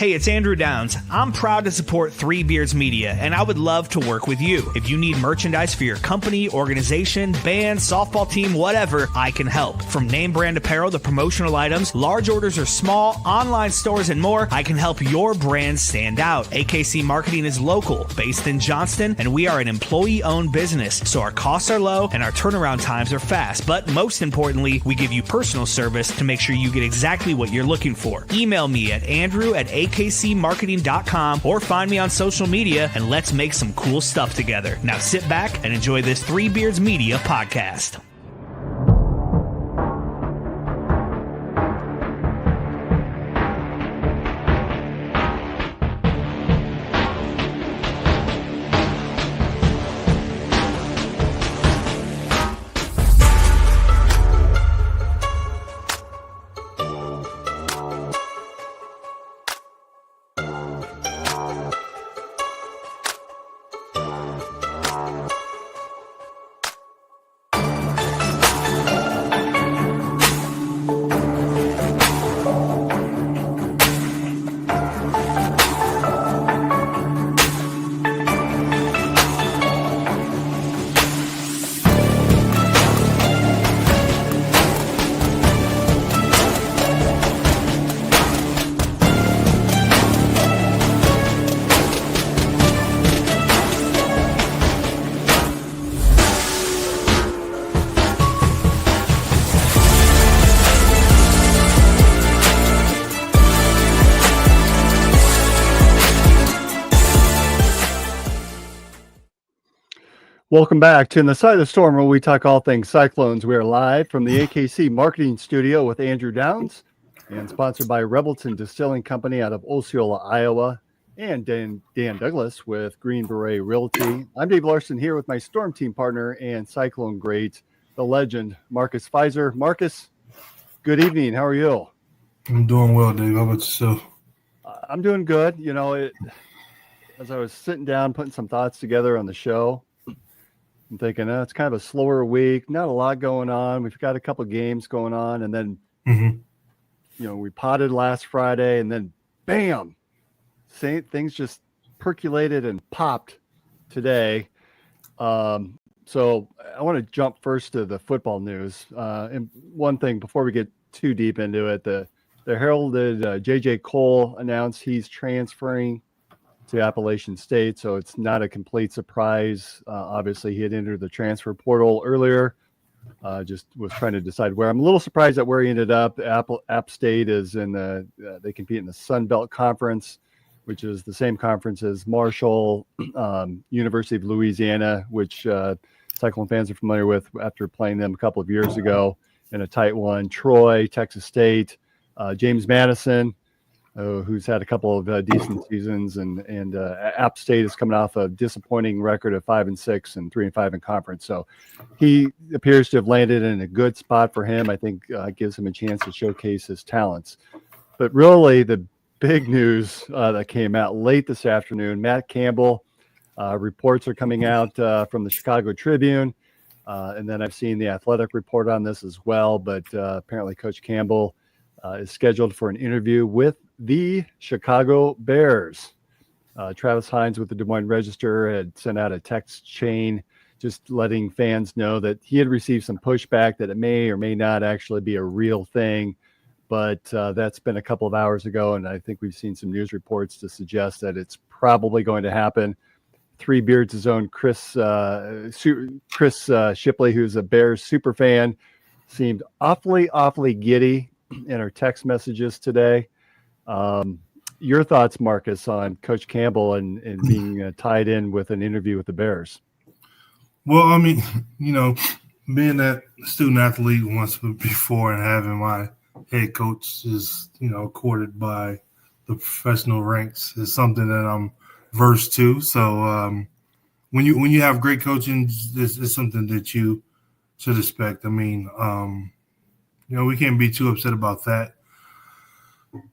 Hey, it's Andrew Downs. I'm proud to support Three Beards Media, and I would love to work with you. If you need merchandise for your company, organization, band, softball team, whatever, I can help. From name brand apparel to promotional items, large orders or small, online stores, and more, I can help your brand stand out. AKC Marketing is local, based in Johnston, and we are an employee-owned business, so our costs are low and our turnaround times are fast. But most importantly, we give you personal service to make sure you get exactly what you're looking for. Email me at andrew@akcmarketing.com or find me on social media and let's make some cool stuff together. Now sit back and enjoy this Three Beards Media podcast. Welcome back to In the Side of the Storm, where we talk all things Cyclones. We are live from the AKC Marketing Studio with Andrew Downs and sponsored by Rebelton Distilling Company out of Osceola, Iowa, and Dan Douglas with Green Beret Realty. I'm Dave Larson here with my Storm Team partner and Cyclone great, the legend, Marcus Fizer. Marcus, good evening. How are you? I'm doing well, Dave. How about yourself? I'm doing good. You know, as I was sitting down, putting some thoughts together on the show, I'm thinking, it's kind of a slower week, not a lot going on. We've got a couple games going on, and then, you know, we potted last Friday, and then, bam, things just percolated and popped today. So I want to jump first to the football news. And one thing before we get too deep into it, the heralded J.J. Cole announced he's transferring to Appalachian State, so it's not a complete surprise. Obviously, he had entered the transfer portal earlier. Just was trying to decide where. I'm a little surprised at where he ended up. App State is in they compete in the Sun Belt Conference, which is the same conference as Marshall, University of Louisiana, which Cyclone fans are familiar with after playing them a couple of years ago in a tight one. Troy, Texas State, James Madison, who's had a couple of decent seasons, and App State is coming off a disappointing record of 5-6 and 3-5 in conference. So he appears to have landed in a good spot for him. I think gives him a chance to showcase his talents. But really, the big news that came out late this afternoon, Matt Campbell, reports are coming out from the Chicago Tribune, and then I've seen the Athletic report on this as well. But apparently, Coach Campbell is scheduled for an interview with the Chicago Bears. Travis Hines with the Des Moines Register had sent out a text chain just letting fans know that he had received some pushback that it may or may not actually be a real thing. But that's been a couple of hours ago, and I think we've seen some news reports to suggest that it's probably going to happen. Three Beards' own Chris Shipley, who's a Bears super fan, seemed awfully giddy in our text messages today. Your thoughts, Marcus, on Coach Campbell and being tied in with an interview with the Bears? Well, I mean, you know, being that student athlete once before and having my head coach is, you know, courted by the professional ranks is something that I'm versed to. So when you have great coaching, this is something that you should expect. I mean, you know, we can't be too upset about that.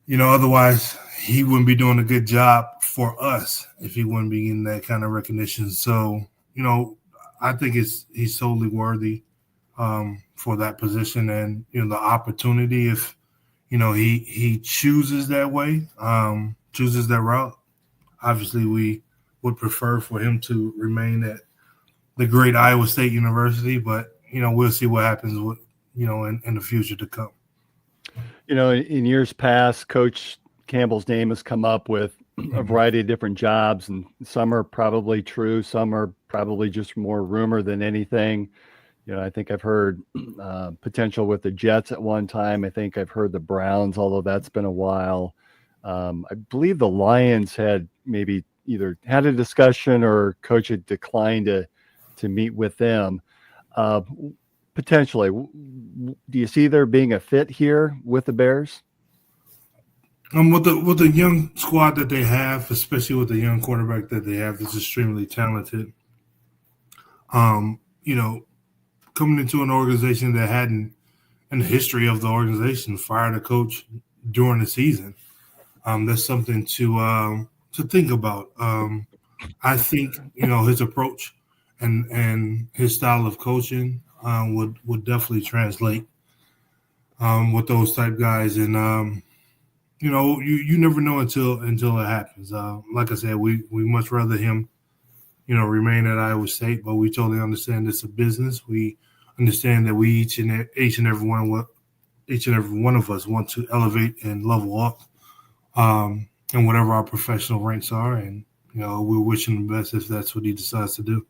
You know, otherwise he wouldn't be doing a good job for us if he wouldn't be getting that kind of recognition. So, you know, I think he's totally worthy for that position and, you know, the opportunity if, you know, he chooses that way. chooses that route. Obviously, we would prefer for him to remain at the great Iowa State University, but, we'll see what happens with, in the future to come. In years past, Coach Campbell's name has come up with a variety of different jobs, and some are probably true. Some are probably just more rumor than anything. I think I've heard potential with the Jets at one time. I think I've heard the Browns, although that's been a while. I believe the Lions had maybe either had a discussion or coach had declined to meet with them. Potentially, do you see there being a fit here with the Bears? With the young squad that they have, especially with the young quarterback that they have, that's extremely talented. Coming into an organization that hadn't, in the history of the organization, fired a coach during the season, that's something to think about. I think his approach and his style of coaching would definitely translate with those type guys, and you never know until it happens. Like I said, we much rather him remain at Iowa State, but we totally understand it's a business. We understand that we each and every one of us want to elevate and level up, in whatever our professional ranks are, and we're wishing him the best if that's what he decides to do.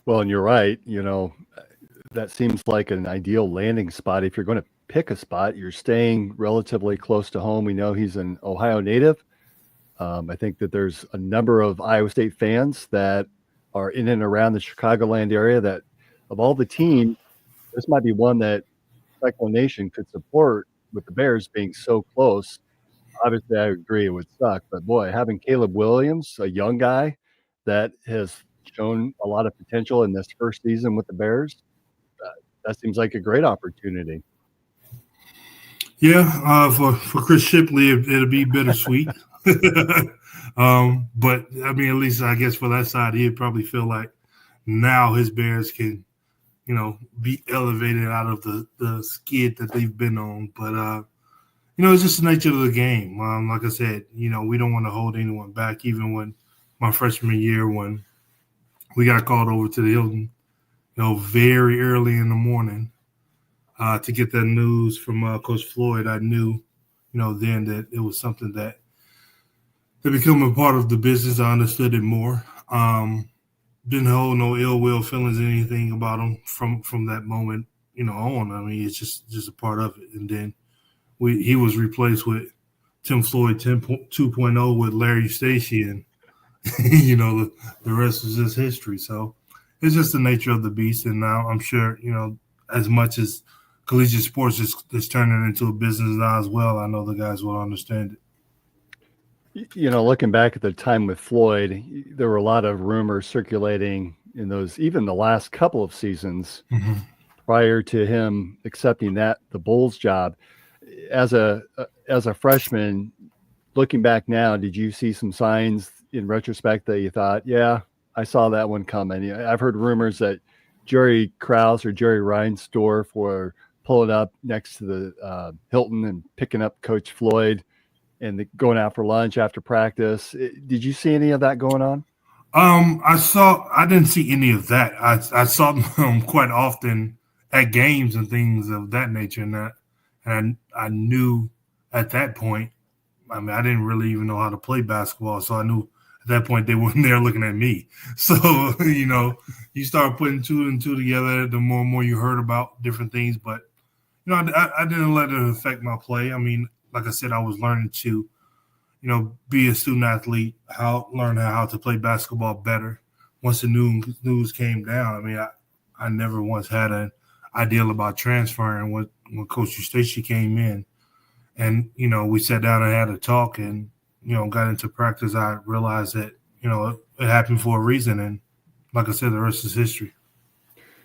Well, and you're right. That seems like an ideal landing spot. If you're going to pick a spot, you're staying relatively close to home. We know he's an Ohio native. I think that there's a number of Iowa State fans that are in and around the Chicagoland area that, of all the teams, this might be one that Cyclone Nation could support, with the Bears being so close. Obviously, I agree it would suck, but boy, having Caleb Williams, a young guy that has shown a lot of potential in this first season with the Bears, that seems like a great opportunity. Yeah, for Chris Shipley, it'll be bittersweet. But I mean, at least I guess for that side, he'd probably feel like now his Bears can, be elevated out of the skid that they've been on. But it's just the nature of the game. Like I said, we don't want to hold anyone back. Even when my freshman year, when we got called over to the Hilton, very early in the morning, to get that news from Coach Floyd, I knew, then that it was something that become a part of the business. I understood it more. Didn't hold no ill will feelings or anything about him from that moment, on. I mean, it's just a part of it. And then he was replaced with Tim Floyd 2.0 with Larry Eustachy, and the rest is just history. So it's just the nature of the beast. And now I'm sure, as much as collegiate sports is turning into a business now as well, I know the guys will understand it. Looking back at the time with Floyd, there were a lot of rumors circulating in those, even the last couple of seasons prior to him accepting the Bulls job. As a freshman, looking back now, did you see some signs in retrospect that you thought, yeah, I saw that one coming? I've heard rumors that Jerry Krause or Jerry Reinsdorf were pulling up next to the Hilton and picking up Coach Floyd and going out for lunch after practice. Did you see any of that going on? I didn't see any of that. I saw them quite often at games and things of that nature, and I knew at that point, I mean, I didn't really even know how to play basketball, so I knew at that point they weren't there looking at me. So, you start putting two and two together, the more and more you heard about different things. But, I didn't let it affect my play. I mean, like I said, I was learning to, be a student athlete, learn how to play basketball better. Once the news came down, I mean, I never once had an ideal about transferring. When Coach Eustachy came in, and we sat down and had a talk, and got into practice, I realized that it happened for a reason, and like I said, the rest is history.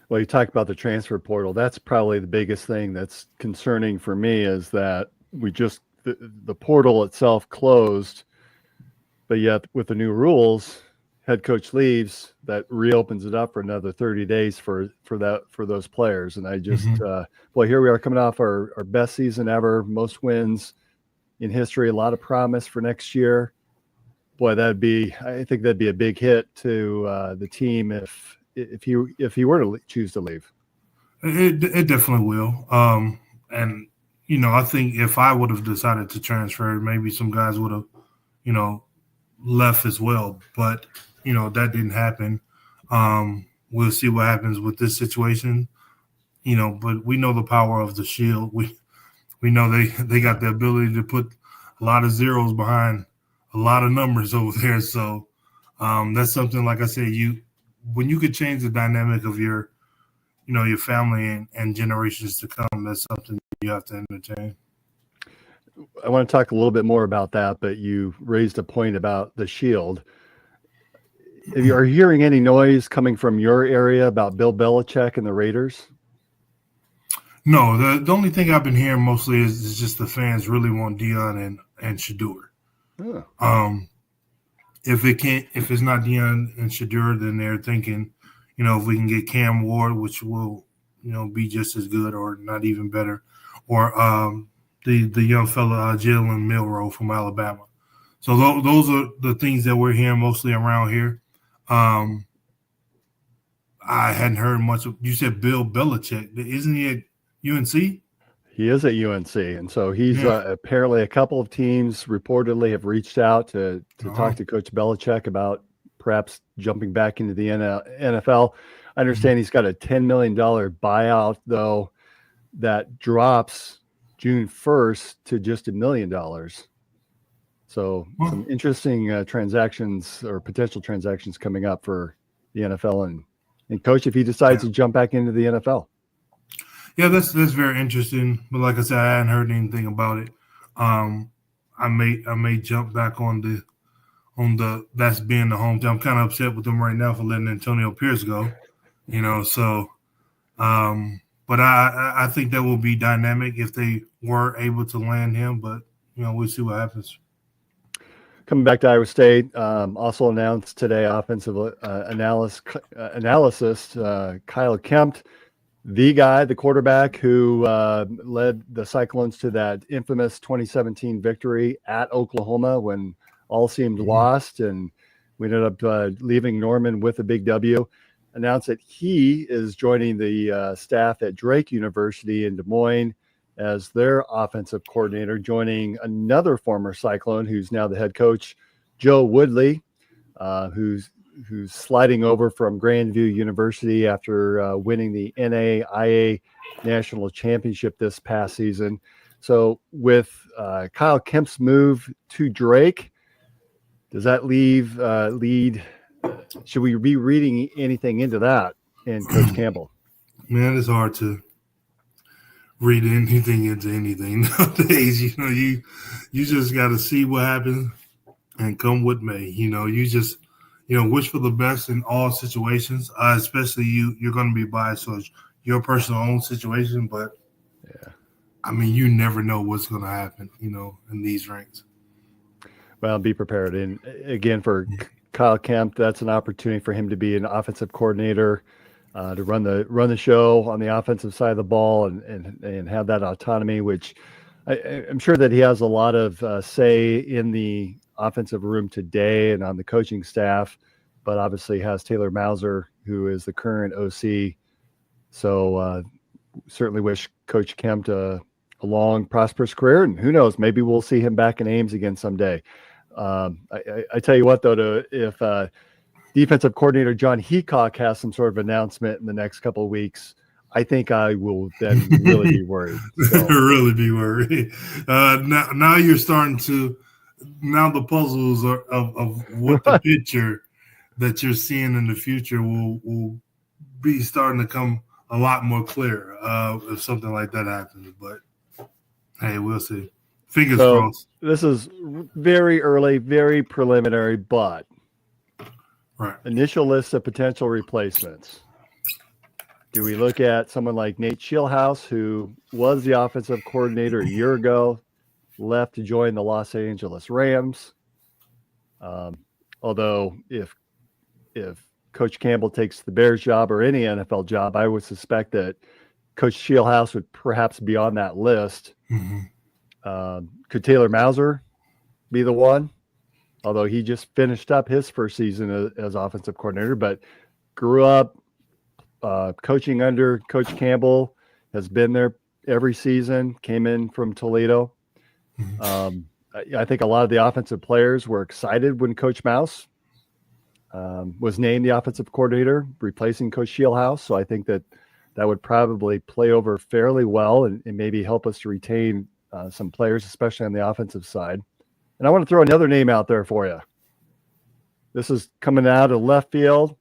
Well, you talk about the transfer portal. That's probably the biggest thing that's concerning for me, is that the portal itself closed, but yet with the new rules, head coach leaves, that reopens it up for another 30 days for those players. And I just, here we are coming off our best season ever, most wins, in history, a lot of promise for next year. Boy, I think that'd be a big hit to the team if he were to choose to leave. It definitely will. And I think if I would have decided to transfer, maybe some guys would have, left as well. But that didn't happen. We'll see what happens with this situation. But we know the power of the Shield. We know they got the ability to put a lot of zeros behind a lot of numbers over there. So that's something, like I said, when you could change the dynamic of your family and generations to come, that's something you have to entertain. I want to talk a little bit more about that, but you raised a point about the Shield. Are you hearing any noise coming from your area about Bill Belichick and the Raiders? No, the only thing I've been hearing mostly is just the fans really want Deion and Shedeur. Oh. If it's not Deion and Shedeur, then they're thinking, if we can get Cam Ward, which will, be just as good or not even better, or the young fella Jalen Milroe from Alabama. So those are the things that we're hearing mostly around here. I hadn't heard much of. You said Bill Belichick, isn't he at UNC? He is at UNC, and so he's apparently a couple of teams reportedly have reached out to talk to Coach Belichick about perhaps jumping back into the NFL. I understand he's got a $10 million buyout, though, that drops June 1st to just $1 million. So some interesting transactions or potential transactions coming up for the NFL and Coach if he decides to jump back into the NFL. Yeah, that's very interesting. But like I said, I hadn't heard anything about it. I may jump back on the that's being the hometown. I'm kind of upset with them right now for letting Antonio Pierce go. So but I think that will be dynamic if they were able to land him. But we'll see what happens. Coming back to Iowa State, also announced today offensive analyst Kyle Kempt, the quarterback who led the Cyclones to that infamous 2017 victory at Oklahoma when all seemed lost, and we ended up leaving Norman with a big W. Announced that he is joining the staff at Drake University in Des Moines as their offensive coordinator, joining another former Cyclone who's now the head coach, Joe Woodley, who's sliding over from Grandview University after winning the NAIA National Championship this past season. So with Kyle Kemp's move to Drake, does that lead? Should we be reading anything into that in Coach Campbell? Man, it's hard to read anything into anything nowadays. You just got to see what happens and come what may. You just wish for the best in all situations. Especially you're going to be biased towards your personal own situation, but you never know what's going to happen. In these ranks. Well, be prepared. And again, for Kyle Kemp, that's an opportunity for him to be an offensive coordinator, to run the show on the offensive side of the ball and have that autonomy, which I'm sure that he has a lot of say in the offensive room today and on the coaching staff, but obviously has Taylor Mauser, who is the current OC. So certainly wish Coach Kemp a long, prosperous career, and who knows, maybe we'll see him back in Ames again someday. I tell you what, though, if defensive coordinator John Heacock has some sort of announcement in the next couple of weeks, I think I will then really be worried. So. Really be worried. Now you're starting to. Now the puzzles of what the picture that you're seeing in the future will be starting to come a lot more clear if something like that happens. But hey, we'll see. Fingers crossed. This is very early, very preliminary, but initial list of potential replacements. Do we look at someone like Nate Schillhouse, who was the offensive coordinator a year ago, left to join the Los Angeles Rams? Although if Coach Campbell takes the Bears job or any NFL job, I would suspect that Coach Schillhouse would perhaps be on that list. Mm-hmm. Could Taylor Mauser be the one? Although he just finished up his first season as offensive coordinator, but grew up coaching under Coach Campbell, has been there every season, came in from Toledo. I think a lot of the offensive players were excited when Coach Mouse was named the offensive coordinator, replacing Coach Shieldhouse. So I think that would probably play over fairly well and maybe help us to retain some players, especially on the offensive side. And I want to throw another name out there for you. This is coming out of left field.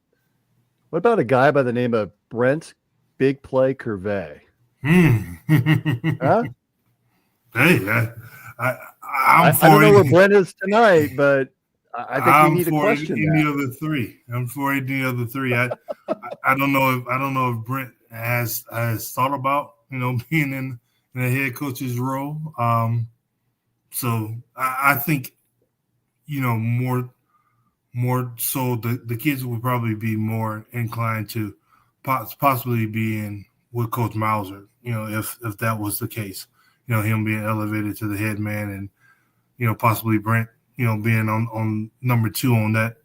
What about a guy by the name of Brent Big Play Curvey? Huh? Hey, I don't know where Brent is tonight, but I think we need to question any other three. I'm for any other three. I don't know if Brent has thought about being in a head coach's role. So I think more so the kids would probably be more inclined to possibly being with Coach Mauser. If that was the case, him being elevated to the head man, and possibly Brent being on number 2 on that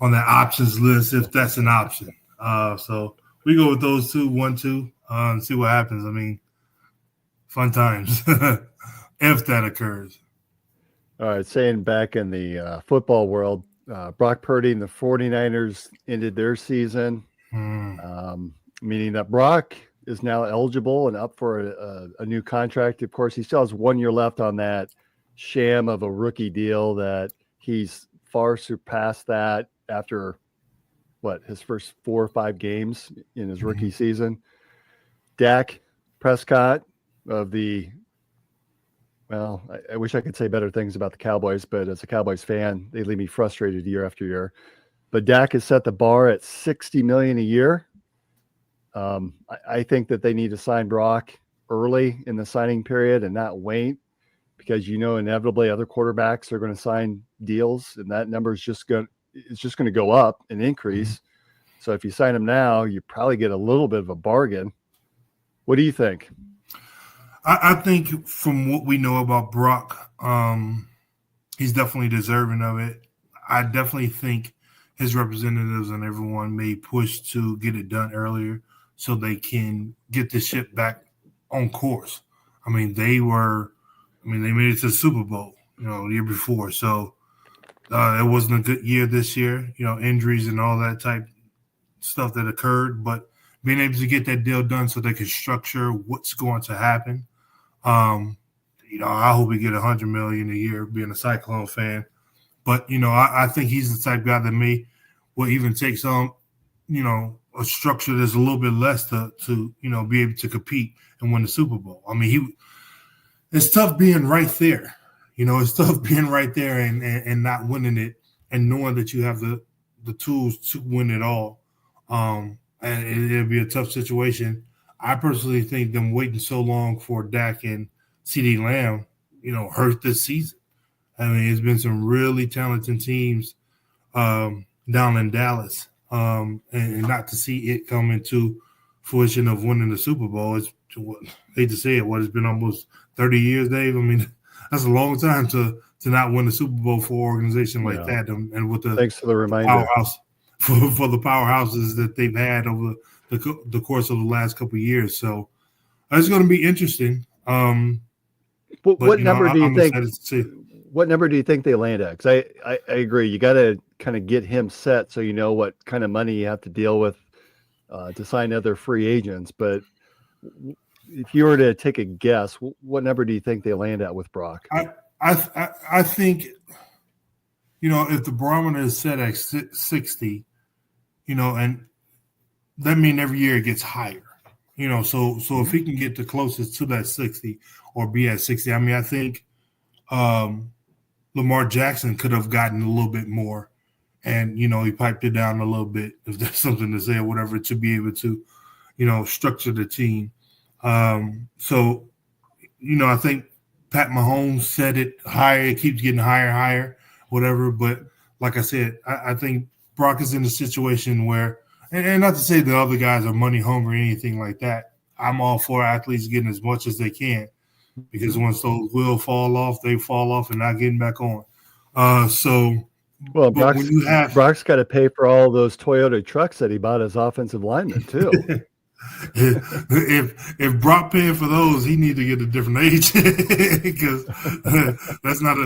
options list, if that's an option. So we go with those 2, 1, 2, and see what happens. I mean, fun times if that occurs. All right, saying back in the football world, Brock Purdy and the 49ers ended their season, meaning that Brock is now eligible and up for a new contract. Of course, he still has 1 year left on that sham of a rookie deal that he's far surpassed that after his first 4 or 5 games in his rookie season. Dak Prescott of the I wish I could say better things about the Cowboys, but as a Cowboys fan, they leave me frustrated year after year. But Dak has set the bar at $60 million a year. I think that they need to sign Brock early in the signing period and not wait, because inevitably other quarterbacks are going to sign deals, and that number is just going to go up and increase. So if you sign him now, you probably get a little bit of a bargain. What do you think? I think from what we know about Brock, he's definitely deserving of it. I definitely think his representatives and everyone may push to get it done earlier so they can get the ship back on course. I mean, they made it to the Super Bowl, the year before. So it wasn't a good year this year, injuries and all that type stuff that occurred. But being able to get that deal done so they can structure what's going to happen. I hope we get $100 million a year being a Cyclone fan. But, I think he's the type of guy that will even take some, a structure that's a little bit less to be able to compete and win the Super Bowl. I mean, it's tough being right there. It's tough being right there and not winning it and knowing that you have the tools to win it all. And it'll be a tough situation. I personally think them waiting so long for Dak and CeeDee Lamb, hurt this season. I mean, it's been some really talented teams down in Dallas. And not to see it come into fruition of winning the Super Bowl. I hate to say it, it's been almost 30 years, Dave. I mean, that's a long time to not win the Super Bowl for an organization like that. And with the thanks for the reminder. Powerhouse for the powerhouses that they've had over the course of the last couple of years. So it's going to be interesting. What number do you think? What number do you think they land at? Because I agree. You got to kind of get him set so you know what kind of money you have to deal with to sign other free agents. But if you were to take a guess, what number do you think they land at with Brock? I think, if the barometer is set at 60, and that means every year it gets higher. So if he can get the closest to that 60 or be at 60, I mean, I think Lamar Jackson could have gotten a little bit more, and he piped it down a little bit, if there's something to say or whatever, to be able to structure the team. So I think Pat Mahomes said it higher. It keeps getting higher, whatever. But like I said, I think Brock is in a situation where, and not to say that other guys are money hungry or anything like that. I'm all for athletes getting as much as they can. because once those wheels fall off, they fall off and not getting back on. Well, but when you have Brock's got to pay for all those Toyota trucks that he bought as offensive linemen too. if Brock paying for those, he need to get a different agent because that's not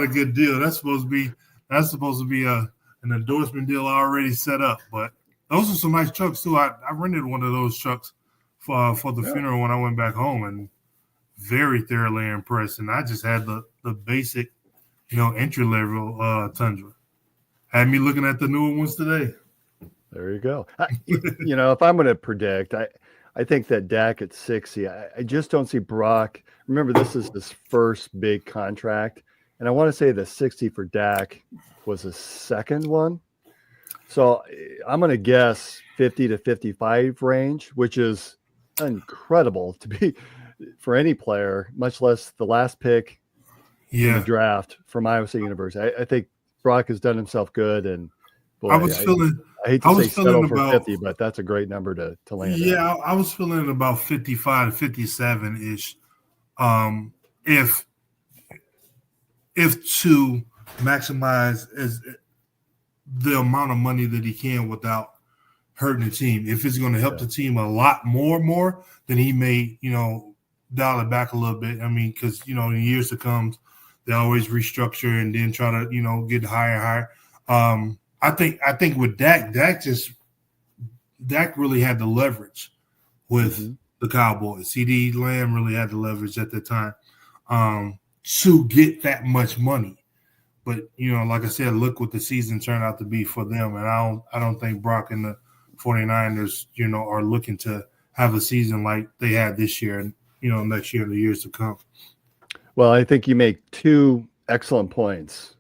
a good deal. That's supposed to be an endorsement deal already set up. But those are some nice trucks too. I rented one of those trucks for the funeral when I went back home, and very thoroughly impressed. And I just had the basic, entry level Tundra. Had me looking at the newer ones today. There you go. If I'm going to predict, I think that Dak at 60, I just don't see Brock. Remember, this is his first big contract. And I want to say the 60 for Dak was his second one. So I'm going to guess 50 to 55 range, which is incredible to be for any player, much less the last pick in the draft from Iowa State University. I think Brock has done himself good. And boy, I hate to say settle for 50, but that's a great number to land. Yeah, I was feeling about 55 to 57-ish. If to maximize as the amount of money that he can without hurting the team. If it's going to help the team a lot more, then he may, dial it back a little bit. I mean, because, in years to come, they always restructure and then try to, get higher and higher. I think with Dak really had the leverage with the Cowboys. CeeDee Lamb really had the leverage at the time to get that much money. But, like I said, look what the season turned out to be for them. And I don't think Brock and the 49ers, are looking to have a season like they had this year and, next year and the years to come. Well, I think you make two excellent points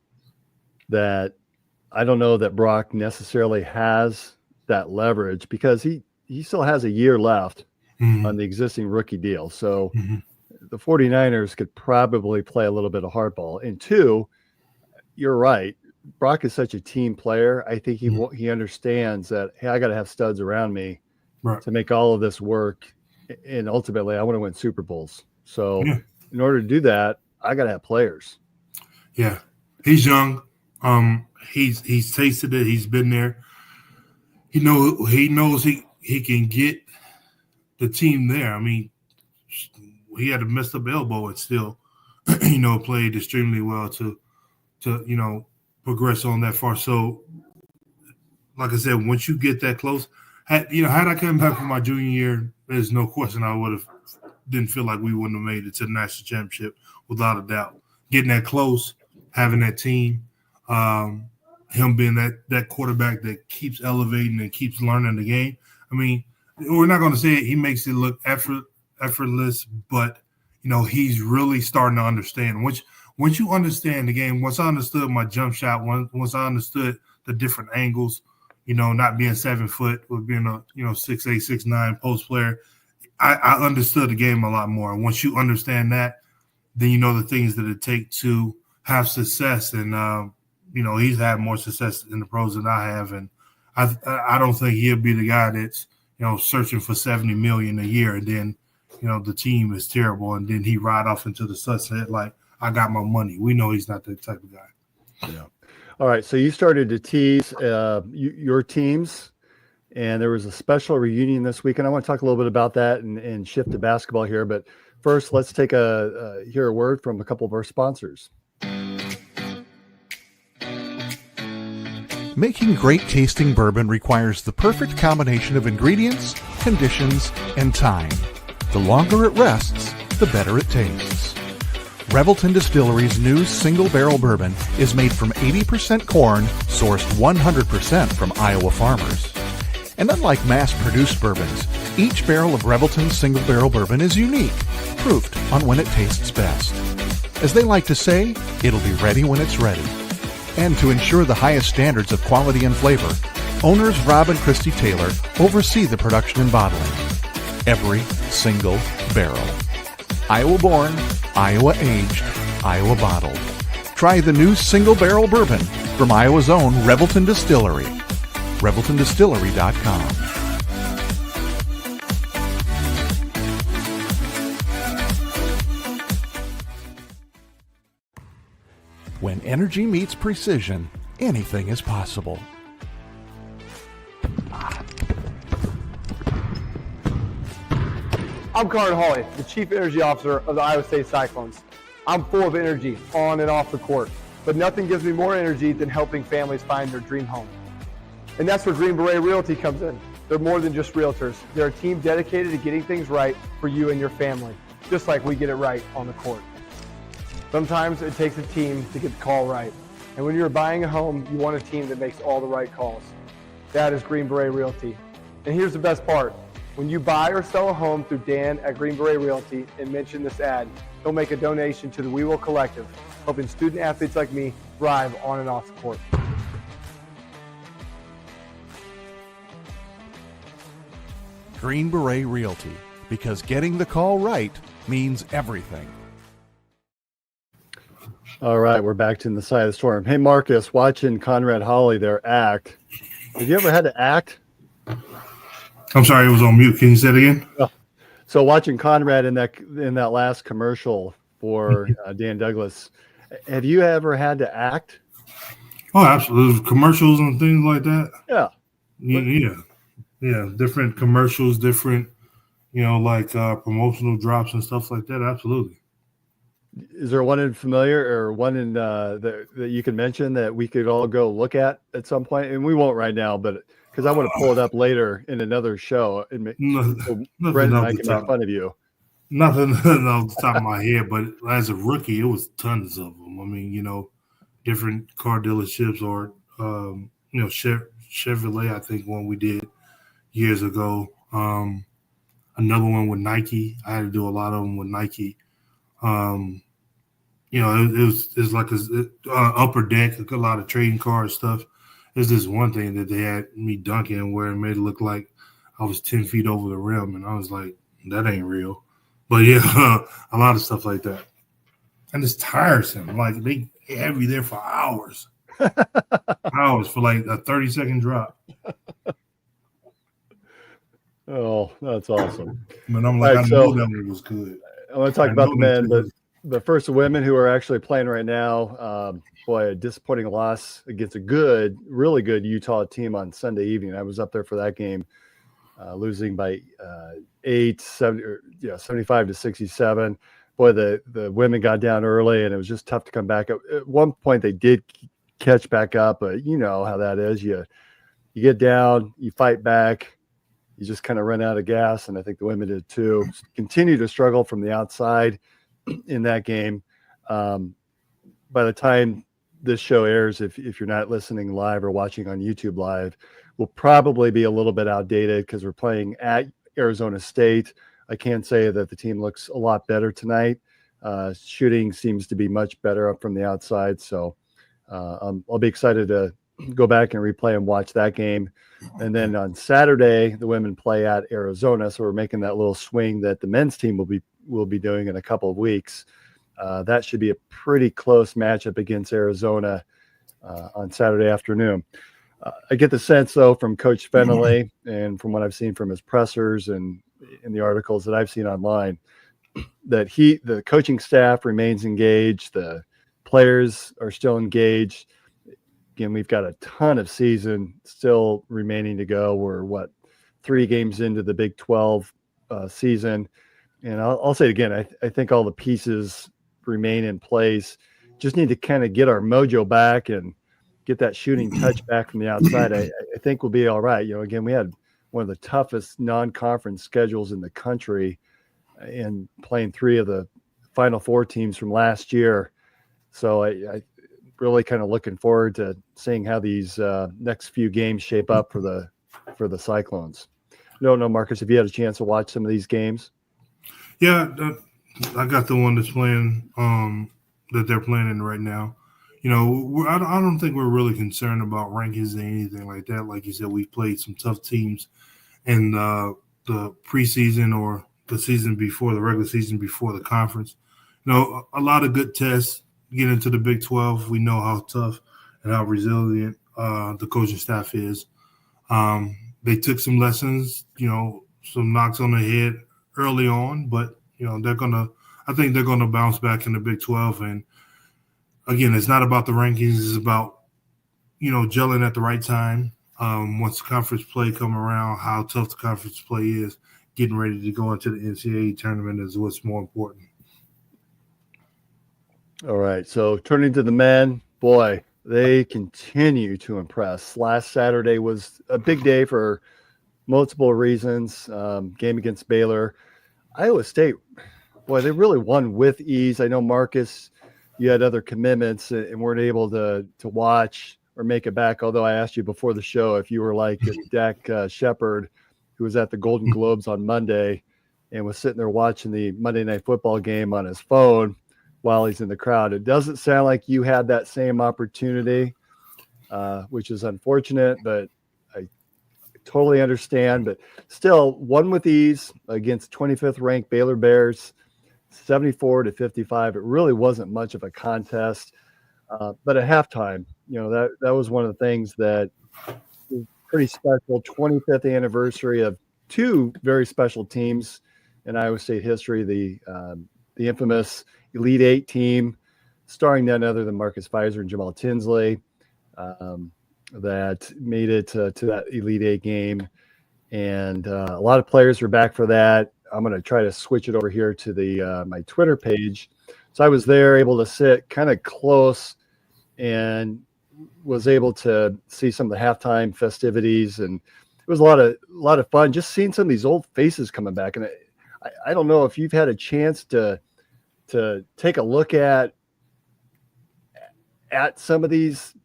that I don't know that Brock necessarily has that leverage because he still has a year left on the existing rookie deal. So the 49ers could probably play a little bit of hardball. And two, you're right. Brock is such a team player. I think he understands that, hey, I got to have studs around me to make all of this work. And ultimately, I want to win Super Bowls. So in order to do that, I got to have players. Yeah. He's young. He's tasted it. He's been there. He knows he can get the team there. I mean, he had a messed up elbow and still, played extremely well to progress on that far. So, like I said, once you get that close, had I come back from my junior year, there's no question I didn't feel like we wouldn't have made it to the national championship without a doubt. Getting that close, having that team, him being that quarterback that keeps elevating and keeps learning the game. I mean, we're not going to say he makes it look effortless, but he's really starting to understand. Once you understand the game, once I understood my jump shot, once I understood the different angles, not being 7 foot, but being a 6'8", 6'9" post player, I understood the game a lot more. And once you understand that, then the things that it takes to have success. And he's had more success in the pros than I have, and I don't think he'll be the guy that's searching for $70 million a year, and then the team is terrible, and then he ride off into the sunset like I got my money. We know he's not that type of guy. Yeah. All right. So you started to tease your teams, and there was a special reunion this week, and I want to talk a little bit about that and shift to basketball here. But first, let's take hear a word from a couple of our sponsors. Making great tasting bourbon requires the perfect combination of ingredients, conditions, and time. The longer it rests, the better it tastes. Revelton Distillery's new single barrel bourbon is made from 80% corn, sourced 100% from Iowa farmers. And unlike mass-produced bourbons, each barrel of Revelton's single barrel bourbon is unique, proofed on when it tastes best. As they like to say, it'll be ready when it's ready. And to ensure the highest standards of quality and flavor, owners Rob and Christy Taylor oversee the production and bottling. Every single barrel. Iowa born, Iowa aged, Iowa bottled. Try the new single barrel bourbon from Iowa's own Revelton Distillery. ReveltonDistillery.com. energy meets precision, anything is possible. I'm Carter Hawley, the Chief Energy Officer of the Iowa State Cyclones. I'm full of energy on and off the court, but nothing gives me more energy than helping families find their dream home. And that's where Green Beret Realty comes in. They're more than just realtors. They're a team dedicated to getting things right for you and your family, just like we get it right on the court. Sometimes it takes a team to get the call right. And when you're buying a home, you want a team that makes all the right calls. That is Green Beret Realty. And here's the best part. When you buy or sell a home through Dan at Green Beret Realty and mention this ad, he'll make a donation to the We Will Collective, helping student athletes like me thrive on and off the court. Green Beret Realty, because getting the call right means everything. All right, we're back to the side of the storm. Hey, Marcus, watching Conrad Hawley there act. Have you ever had to act? I'm sorry, it was on mute. Can you say it again? So watching Conrad in that last commercial for Dan Douglas, have you ever had to act? Oh, absolutely. Commercials and things like that. Yeah. Yeah. Different commercials, different, like promotional drops and stuff like that. Absolutely. Is there one in familiar or one in that you can mention that we could all go look at some point? And we won't right now, but because I want to pull it up later in another show and Brendan and I can make fun of you. Nothing off the top of my head, but as a rookie, it was tons of them. I mean, different car dealerships or, Chevrolet, I think one we did years ago. Another one with Nike. I had to do a lot of them with Nike. It's like a upper deck, a lot of trading card stuff. There's this one thing that they had me dunking where it made it look like I was 10 feet over the rim, and I was like, that ain't real. But yeah, a lot of stuff like that. And it's tiresome. Like they have you there for hours. Hours for like a 30-second drop. Oh, that's awesome. But I'm like, right, I knew that one was good. I want to talk about the men, but first the women who are actually playing right now. A disappointing loss against a really good Utah team on Sunday evening. I was up there for that game, losing by 75 to 67. Boy, the women got down early, and it was just tough to come back. At one point, they did catch back up, but you know how that is. You get down, you fight back, you just kind of run out of gas, and I think the women did too. Continue to struggle from the outside in that game. By the time this show airs, if you're not listening live or watching on YouTube live, will probably be a little bit outdated because we're playing at Arizona State. I can say that the team looks a lot better tonight. Shooting seems to be much better up from the outside. So I'll be excited to go back and replay and watch that game. And then on Saturday, the women play at Arizona. So we're making that little swing that the men's team will be doing in a couple of weeks. That should be a pretty close matchup against Arizona on Saturday afternoon. I get the sense, though, from Coach Fennelly and from what I've seen from his pressers and in the articles that I've seen online, that the coaching staff remains engaged. The players are still engaged. Again, we've got a ton of season still remaining to go. We're 3 games into the Big 12 season. And I'll say it again, I think all the pieces remain in place. Just need to kind of get our mojo back and get that shooting touch back from the outside. I think we'll be all right. Again, we had one of the toughest non-conference schedules in the country and playing 3 of the Final Four teams from last year. So I really kind of looking forward to seeing how these next few games shape up for the Cyclones. No, Marcus, have you had a chance to watch some of these games? Yeah, I got the one that's playing that they're playing in right now. I don't think we're really concerned about rankings or anything like that. Like you said, we've played some tough teams in the preseason or the season before, the regular season before the conference. A lot of good tests. Get into the Big 12. We know how tough and how resilient the coaching staff is. They took some lessons, some knocks on the head early on, but I think they're gonna bounce back in the Big 12, and again, it's not about the rankings. It's about, gelling at the right time. Once conference play come around, how tough the conference play is, getting ready to go into the NCAA tournament is what's more important. All right. So turning to the men, boy, they continue to impress. Last Saturday was a big day for multiple reasons. Game against Baylor. Iowa State, boy, they really won with ease. I know, Marcus, you had other commitments and weren't able to watch or make it back. Although I asked you before the show if you were like Dak Shepard, who was at the Golden Globes on Monday and was sitting there watching the Monday Night Football game on his phone while he's in the crowd. It doesn't sound like you had that same opportunity, which is unfortunate, but I totally understand. But still, won with ease against 25th ranked Baylor Bears, 74-55. It really wasn't much of a contest. But at halftime, that was one of the things that was pretty special. 25th anniversary of two very special teams in Iowa State history, the infamous Elite Eight team, starring none other than Marcus Fizer and Jamal Tinsley, that made it to that Elite Eight game. And a lot of players are back for that. I'm going to try to switch it over here to the my Twitter page. So I was there, able to sit kind of close, and was able to see some of the halftime festivities, and it was a lot of fun just seeing some of these old faces coming back. And I don't know if you've had a chance to take a look at some of these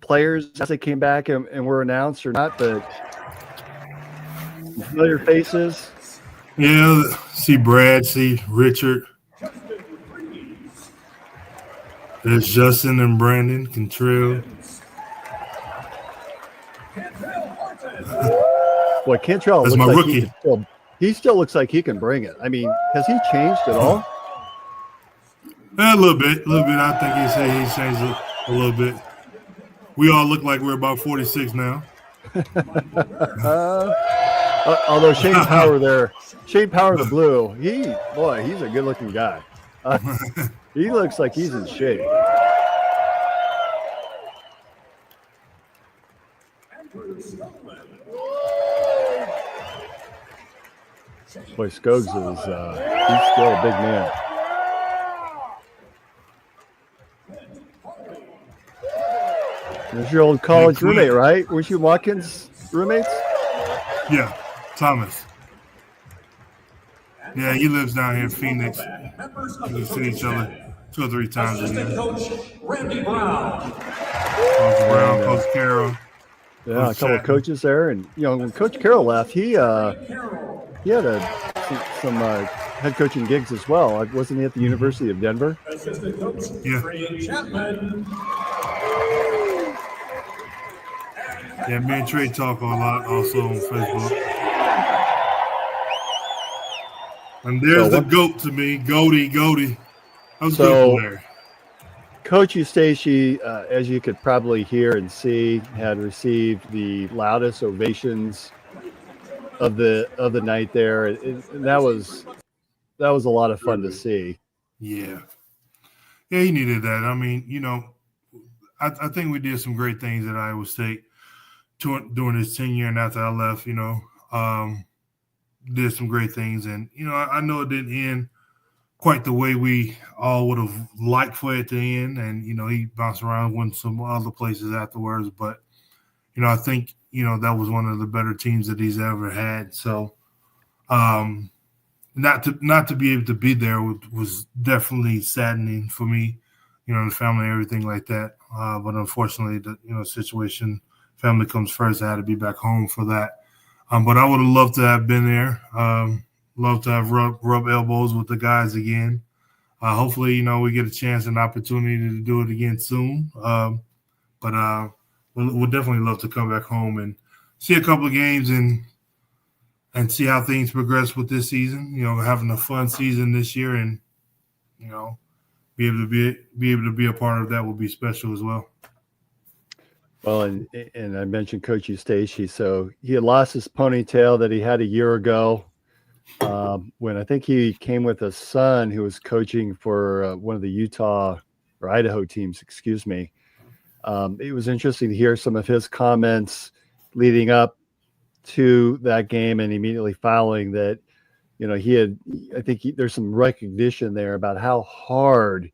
players as they came back and were announced or not, but familiar faces. Yeah, see Brad, see Richard. There's Justin and Brandon Cantrell. Boy, Cantrell That's looks my like rookie. He still looks like he can bring it. I mean, has he changed at all? A little bit. I think he's changed a little bit. We all look like we're about 46 now. Although Shane Power the Blue, he's a good-looking guy. He looks like he's in shape. Boy, Skoggs is he's still a big man. There's your old college roommate, right? Weren't you Watkins roommates? Yeah, Thomas. Yeah, he lives down here in Phoenix. We see each other 2 or 3 times a year. Coach Randy Brown. Coach Brown, Coach Carroll. Yeah, a couple of coaches there, and when Coach Carroll left, he had some head coaching gigs as well. Wasn't he at the University of Denver? Assistant coach Yeah. Chapman. Yeah, me and Trey talk a lot also on Facebook. And there's the GOAT to me, Goaty. That was good player. Coach Eustace, as you could probably hear and see, had received the loudest ovations of the night there. And that was a lot of fun to see. Yeah, he needed that. I mean, I think we did some great things at Iowa State during his tenure, and after I left, did some great things. And, I know it didn't end quite the way we all would have liked for it to end. And, he bounced around, went some other places afterwards. But, I think, that was one of the better teams that he's ever had. So not to be able to be there was definitely saddening for me, the family and everything like that. But unfortunately, the situation, family comes first. I had to be back home for that. But I would have loved to have been there. Love to have rub elbows with the guys again. Hopefully, we get a chance and opportunity to do it again soon. But we'll definitely love to come back home and see a couple of games and see how things progress with this season. Having a fun season this year, and be able to be a part of that will be special as well. Well, and I mentioned Coach Eustace. So he had lost his ponytail that he had a year ago when I think he came with a son who was coaching for one of the Utah or Idaho teams, excuse me. It was interesting to hear some of his comments leading up to that game and immediately following that. There's some recognition there about how hard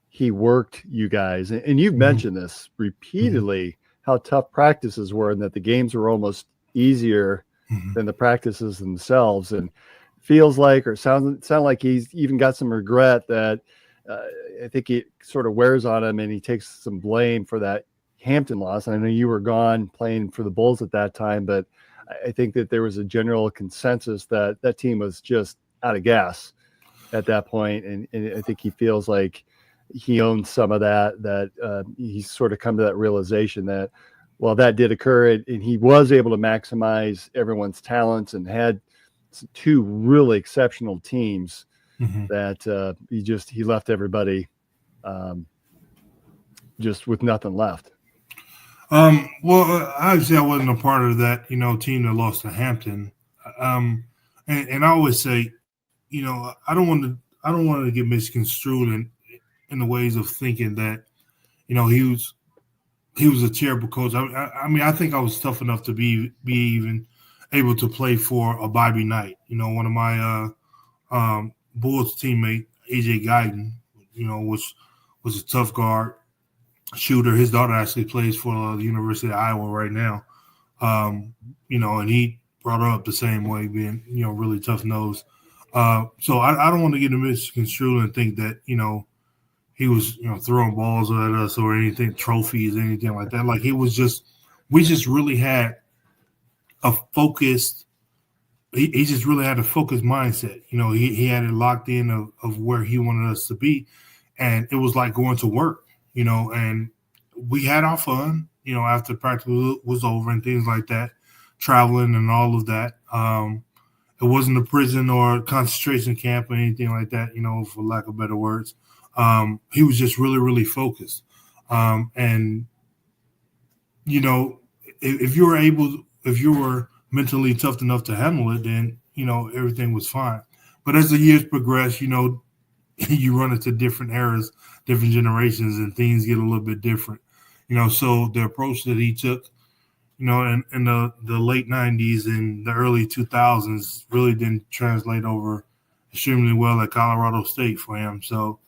he worked you guys. And you've mentioned this repeatedly, how tough practices were and that the games were almost easier than the practices themselves. And feels like, or sound like he's even got some regret that I think it sort of wears on him and he takes some blame for that Hampton loss. And I know you were gone playing for the Bulls at that time, but I think that there was a general consensus that that team was just out of gas at that point. And I think he feels like he owns some of that he's sort of come to that realization that, well, that did occur and he was able to maximize everyone's talents and had two really exceptional teams that he left everybody just with nothing left. Well, obviously I wasn't a part of that, team that lost to Hampton. And I always say, I don't want to get misconstrued in the ways of thinking that, he was a terrible coach. I mean, I think I was tough enough to be even able to play for a Bobby Knight. One of my Bulls teammate, AJ Guyton, was a tough guard. Shooter. His daughter actually plays for the University of Iowa right now. And he brought her up the same way, being, really tough nosed. So I don't want to get misconstrued and think that, he was, throwing balls at us or anything, trophies, anything like that. Like we just really had a focused, he just really had a focused mindset. He had it locked in of where he wanted us to be. And it was like going to work. And we had our fun, after practice was over and things like that, traveling and all of that. It wasn't a prison or a concentration camp or anything like that, for lack of better words. He was just really, really focused. And, if you were mentally tough enough to handle it, then, everything was fine. But as the years progress, you run into different eras, different generations, and things get a little bit different. So the approach that he took, in the late 90s and the early 2000s really didn't translate over extremely well at Colorado State for him. So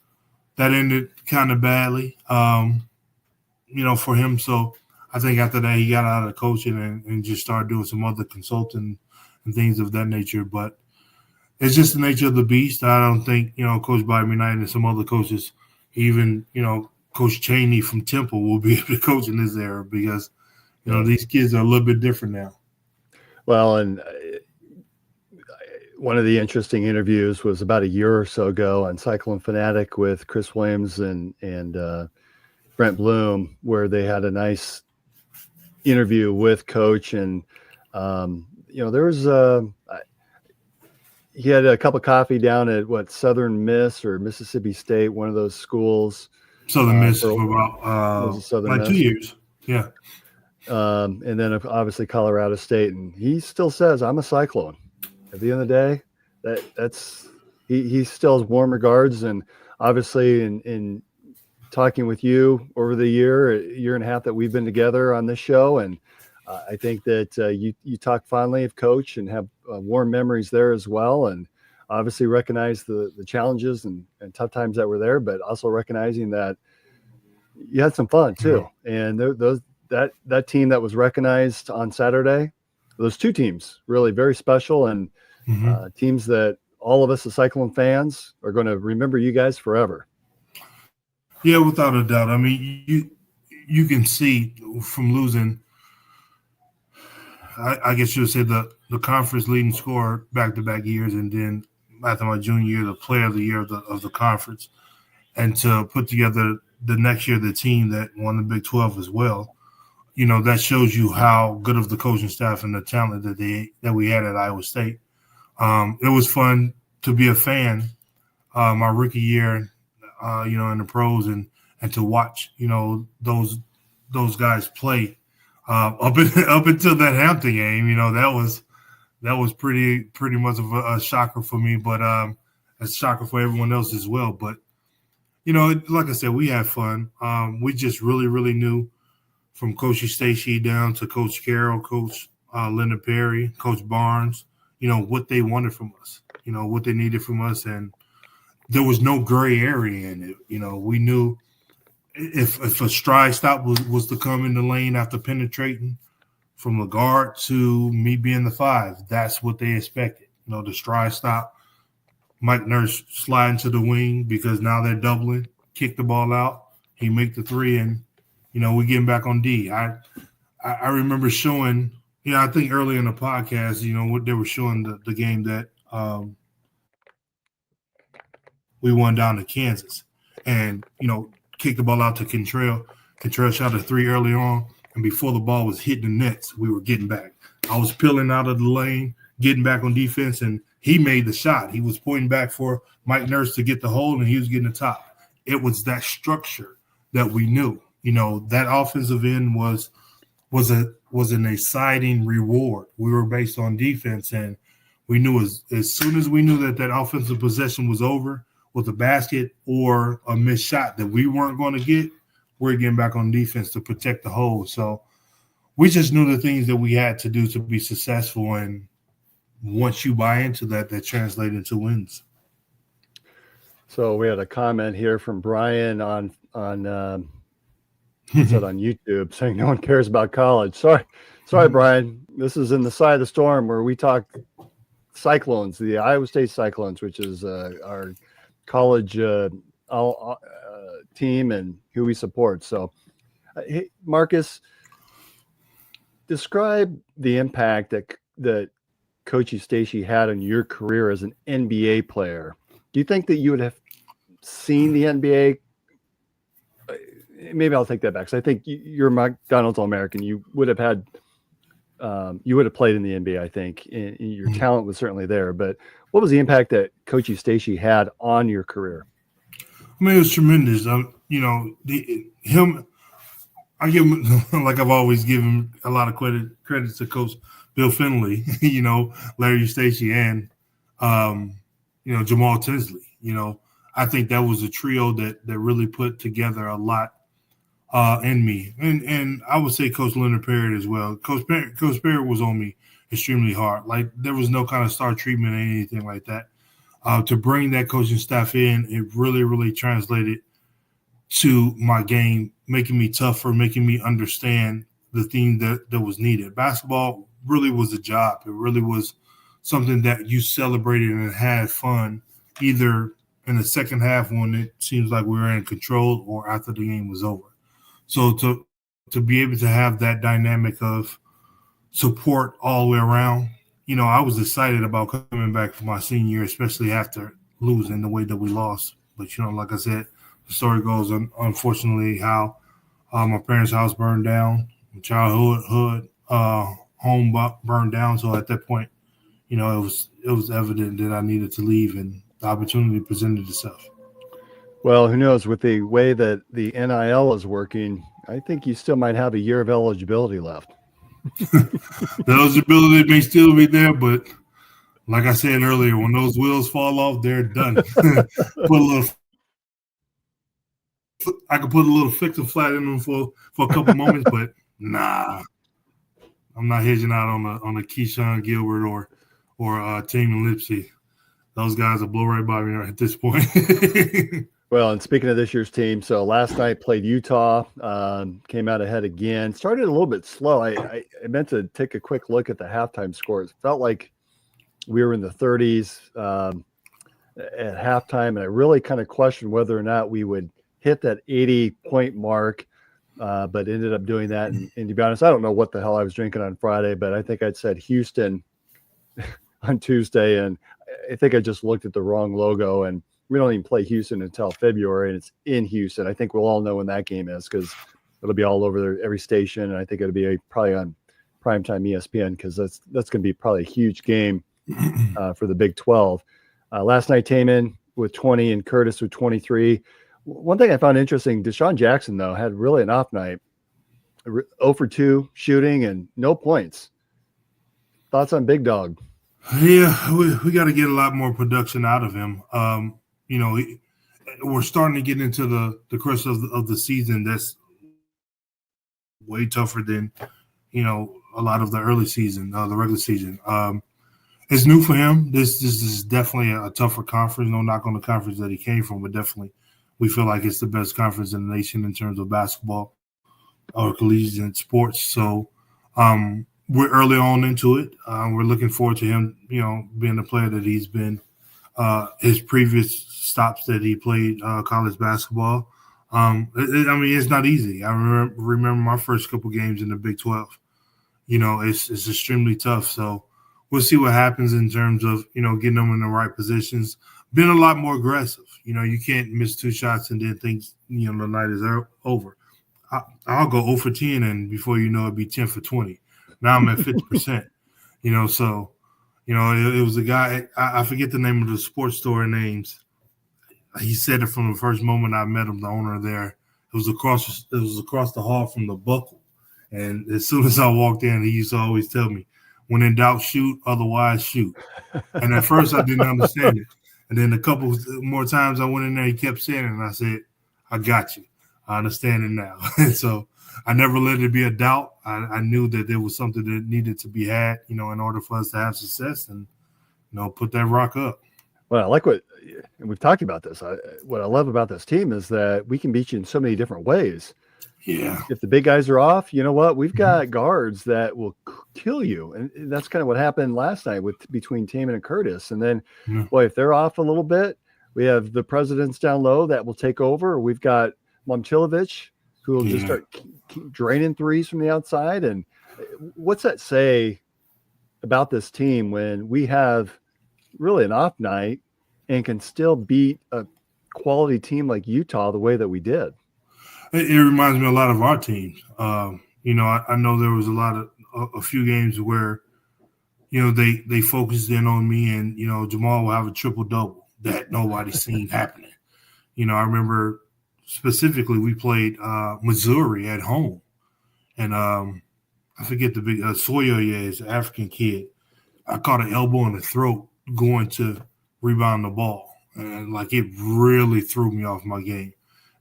that ended kind of badly, for him. So I think after that he got out of coaching and just started doing some other consulting and things of that nature. But it's just the nature of the beast. I don't think, Coach Bobby Knight and some other coaches, even, Coach Chaney from Temple will be able to coach in this era because, these kids are a little bit different now. Well, and one of the interesting interviews was about a year or so ago on Cyclone Fanatic with Chris Williams and Brent Bloom, where they had a nice interview with Coach. And, there was he had a cup of coffee down at Southern Miss or Mississippi State, one of those schools. Southern Miss for about Southern Miss. 2 years. Yeah. And then obviously Colorado State. And he still says, I'm a Cyclone. At the end of the day, that's he still has warm regards. And obviously in talking with you over the year and a half that we've been together on this show, and I think that you talk fondly of Coach and have warm memories there as well, and obviously recognize the challenges and tough times that were there, but also recognizing that you had some fun too. And that team that was recognized on Saturday, those two teams really very special and teams that all of us as Cyclone fans are going to remember you guys forever. Yeah, without a doubt. I mean, you can see from losing. I guess you would say the conference leading scorer back-to-back years, and then after my junior year, the player of the year of the conference, and to put together the next year the team that won the Big 12 as well. That shows you how good of the coaching staff and the talent that we had at Iowa State. It was fun to be a fan my rookie year, in the pros and to watch, those guys play. Up until that Hampton game, that was pretty much of a shocker for me, but a shocker for everyone else as well. But like I said, we had fun. We just really, really knew from Coach Stacey down to Coach Carroll, Coach Linda Perry, Coach Barnes, what they wanted from us, what they needed from us. And there was no gray area in it. We knew if a stride stop was to come in the lane after penetrating from the guard to me being the 5, that's what they expected. The stride stop, Mike Nurse sliding to the wing because now they're doubling, kick the ball out, he make the 3, and we getting back on D. I remember showing, I think early in the podcast, what they were showing the game that we won down to Kansas, and kicked the ball out to Cantrell. Cantrell shot a 3 early on, and before the ball was hitting the nets, we were getting back. I was peeling out of the lane, getting back on defense, and he made the shot. He was pointing back for Mike Nurse to get the hold, and he was getting the top. It was that structure that we knew. That offensive end was an exciting reward. We were based on defense, and we knew as soon as we knew that offensive possession was over with a basket or a missed shot that we weren't going to get, we're getting back on defense to protect the hole. So we just knew the things that we had to do to be successful, and once you buy into that translates into wins. So we had a comment here from Brian on he said on YouTube saying no one cares about college. Sorry, Brian. This is in the side of the storm where we talk Cyclones, the Iowa State Cyclones, which is our college team and who we support. So, hey, Marcus, describe the impact that Coach Stacey had on your career as an NBA player. Do you think that you would have seen the NBA? Maybe I'll take that back. Because I think you're McDonald's All-American. You would have played in the NBA, I think. And your talent was certainly there. But what was the impact that Coach Stacey had on your career? I mean, it was tremendous. I give him, like I've always given a lot of credit to Coach Bill Finley, Larry Stacey, and Jamal Tinsley. I think that was a trio that really put together a lot in me, and I would say Coach Leonard Perry as well. Coach Perry was on me extremely hard. Like there was no kind of star treatment or anything like that. To bring that coaching staff in, it really, really translated to my game, making me tougher, making me understand the thing that was needed. Basketball really was a job. It really was something that you celebrated and had fun, either in the second half when it seems like we were in control or after the game was over. So to be able to have that dynamic of support all the way around, I was excited about coming back for my senior year, especially after losing the way that we lost. But, like I said, the story goes, unfortunately, how my parents' house burned down, childhood home burned down. So at that point, it was evident that I needed to leave, and the opportunity presented itself. Well, who knows? With the way that the NIL is working, I think you still might have a year of eligibility left. The eligibility may still be there, but like I said earlier, when those wheels fall off, they're done. I could put a little fix and flat in them for a couple moments, but nah, I'm not hedging out on a Keyshawn Gilbert or Taman Lipsey. Those guys will blow right by me right at this point. Well, and speaking of this year's team, so last night played Utah, came out ahead again. Started a little bit slow. I meant to take a quick look at the halftime scores. It felt like we were in the 30s at halftime, and I really kind of questioned whether or not we would hit that 80-point mark, but ended up doing that. And to be honest, I don't know what the hell I was drinking on Friday, but I think I'd said Houston on Tuesday, and I think I just looked at the wrong logo, and we don't even play Houston until February, and it's in Houston. I think we'll all know when that game is because it'll be all over there, every station, and I think it'll be probably on primetime ESPN because that's going to be probably a huge game for the Big 12. Last night, Taman with 20 and Curtis with 23. One thing I found interesting, Deshaun Jackson, though, had really an off night. 0 for 2 shooting and no points. Thoughts on Big Dog? Yeah, we got to get a lot more production out of him. we're starting to get into the crux of the season that's way tougher than, a lot of the early season, the regular season. It's new for him. This is definitely a tougher conference. No knock on the conference that he came from, but definitely we feel like it's the best conference in the nation in terms of basketball or collegiate sports. So we're early on into it. We're looking forward to him, being the player that he's been. His previous stops that he played college basketball. It's not easy. I remember my first couple games in the Big 12. It's extremely tough. So we'll see what happens in terms of, getting them in the right positions. Been a lot more aggressive. You can't miss 2 shots and then think, the night is over. I'll go 0 for 10, and before you know it, be 10 for 20. Now I'm at 50%. So, it was a guy, I forget the name of the sports store names. He said it from the first moment I met him, the owner there. It was across the hall from the Buckle. And as soon as I walked in, he used to always tell me, when in doubt, shoot, otherwise shoot. And at first I didn't understand it. And then a couple more times I went in there, he kept saying it, and I said, I got you. I understand it now. And so I never let it be a doubt. I knew that there was something that needed to be had, in order for us to have success and, put that rock up. Well, I like and we've talked about this. What I love about this team is that we can beat you in so many different ways. Yeah. If the big guys are off, you know what? We've got guards that will kill you. And that's kind of what happened last night between Taman and Curtis. And then, boy, if they're off a little bit, we have the presidents down low that will take over. We've got Momcilovic, who will just start keep draining threes from the outside. And what's that say about this team when we have really an off night and can still beat a quality team like Utah the way that we did? It reminds me a lot of our teams. I know there was a few games where, they focused in on me and, Jamal will have a triple-double that nobody's seen happening. I remember specifically we played Missouri at home. And I forget the big Soyoye is an African kid. I caught an elbow in the throat going to rebound the ball. And, it really threw me off my game.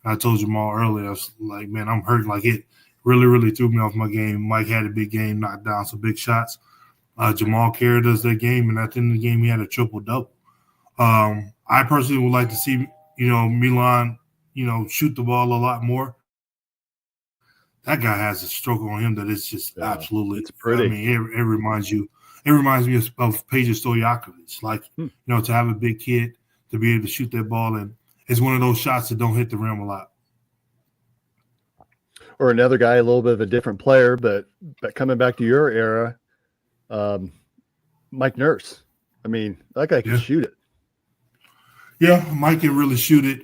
I told Jamal earlier, I was like, man, I'm hurting. It really, really threw me off my game. Mike had a big game, knocked down some big shots. Jamal carried us that game, and at the end of the game, he had a triple-double. I personally would like to see, Milan, shoot the ball a lot more. That guy has a stroke on him that is just absolutely – it's pretty. it reminds you – it reminds me of Peja Stojakovic. To have a big kid to be able to shoot that ball, and it's one of those shots that don't hit the rim a lot. Or another guy, a little bit of a different player, but coming back to your era, Mike Nurse. I mean, that guy can shoot it. Yeah, Mike can really shoot it.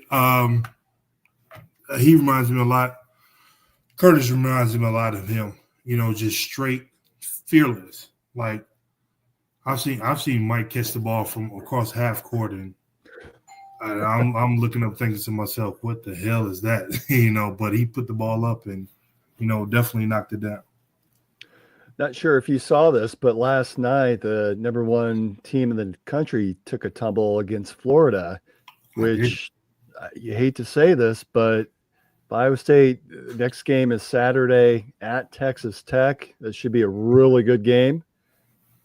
He reminds me a lot. Curtis reminds me a lot of him. Just straight, fearless. I've seen Mike catch the ball from across half court, and I'm looking up thinking to myself, what the hell is that? But he put the ball up and, definitely knocked it down. Not sure if you saw this, but last night the number 1 team in the country took a tumble against Florida, which you hate to say this, but Iowa State, next game is Saturday at Texas Tech. That should be a really good game.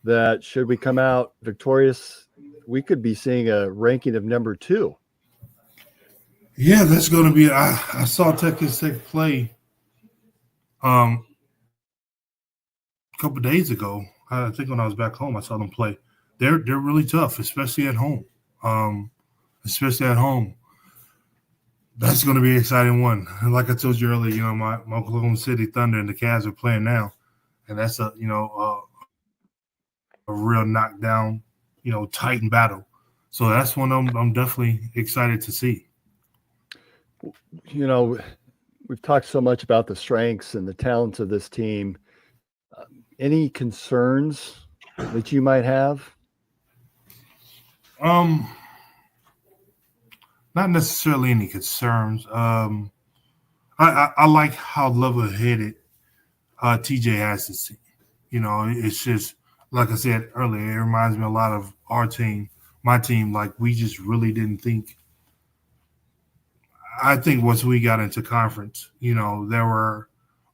That should we come out victorious, we could be seeing a ranking of number 2. Yeah, that's going to be. I saw Texas Tech play a couple days ago. I think when I was back home, I saw them play. They're really tough, especially at home. That's going to be an exciting one. And like I told you earlier, my Oklahoma City Thunder and the Cavs are playing now, and that's a real knockdown, tight battle. So that's one I'm definitely excited to see. We've talked so much about the strengths and the talents of this team. Any concerns that you might have? Not necessarily any concerns. I like how level-headed TJ has this team. It's just, like I said earlier, it reminds me a lot of our team, my team. We just really didn't think I think once we got into conference,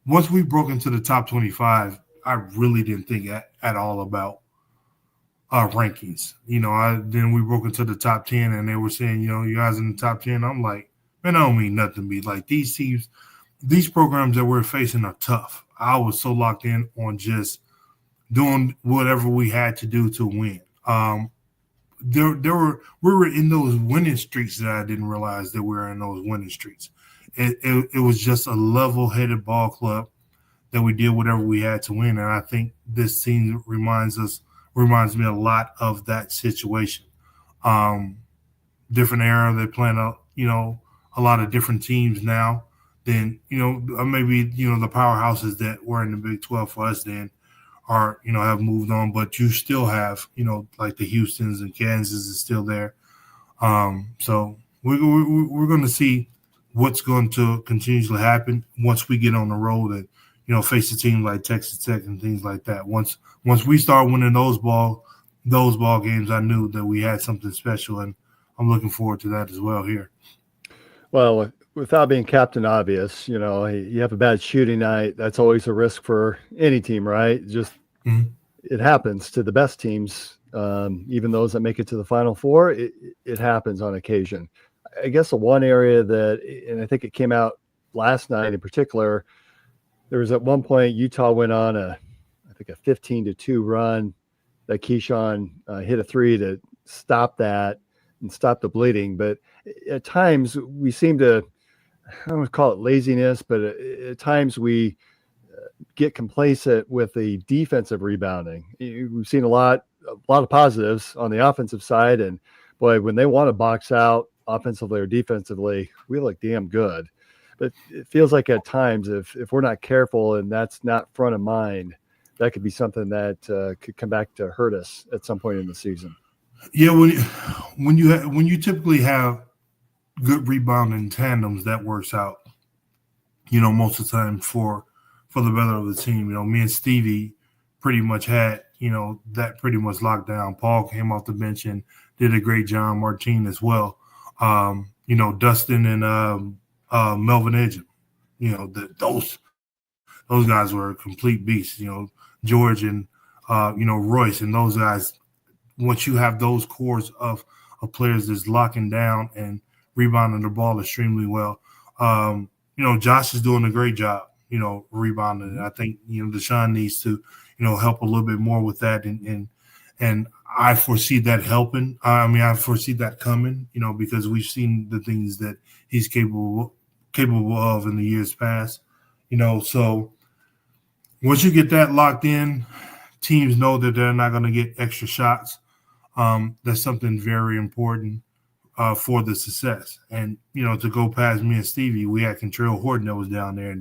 once we broke into the top 25, I really didn't think at all about rankings. Then we broke into the top 10 and they were saying, you guys in the top 10. I'm like, man, I don't mean nothing to me. Like these teams, these programs that we're facing are tough. I was so locked in on just doing whatever we had to do to win. We were in those winning streaks that I didn't realize that we were in those winning streaks. It was just a level-headed ball club that we did whatever we had to win, and I think this team reminds me a lot of that situation. Different era, they're playing a lot of different teams now than maybe the powerhouses that were in the Big 12 for us then are have moved on, but you still have like the Houstons and Kansas is still there. So we're going to see what's going to continuously happen once we get on the road and face a team like Texas Tech and things like that. Once we start winning those ball games, I knew that we had something special, and I'm looking forward to that as well here. Well, without being Captain Obvious, you have a bad shooting night. That's always a risk for any team, right? Just It happens to the best teams, even those that make it to the Final Four. It happens on occasion. I guess the one area and I think it came out last night in particular, there was at one point Utah went on I think a 15-2 run that Keyshawn hit a three to stop that and stop the bleeding. But at times we seem to, I don't want to call it laziness, but at times we get complacent with the defensive rebounding. We've seen a lot of positives on the offensive side, and boy, when they want to box out offensively or defensively, we look damn good. But it feels like at times if we're not careful and that's not front of mind, that could be something that could come back to hurt us at some point in the season. Yeah, when you typically have good rebounding tandems, that works out. Most of the time for the better of the team. Me and Stevie pretty much had that pretty much locked down. Paul came off the bench and did a great job. Martin as well. Dustin and Melvin Edgem. Those guys were a complete beast. George and Royce and those guys. Once you have those cores of players that's locking down and rebounding the ball extremely well, Josh is doing a great job. Rebounding. I think Deshaun needs to help a little bit more with that, and I foresee that helping. I foresee that coming. Because we've seen the things that he's capable of in the years past. So once you get that locked in, teams know that they're not going to get extra shots. That's something very important for the success. And to go past me and Stevie, we had Contrell Horton that was down there,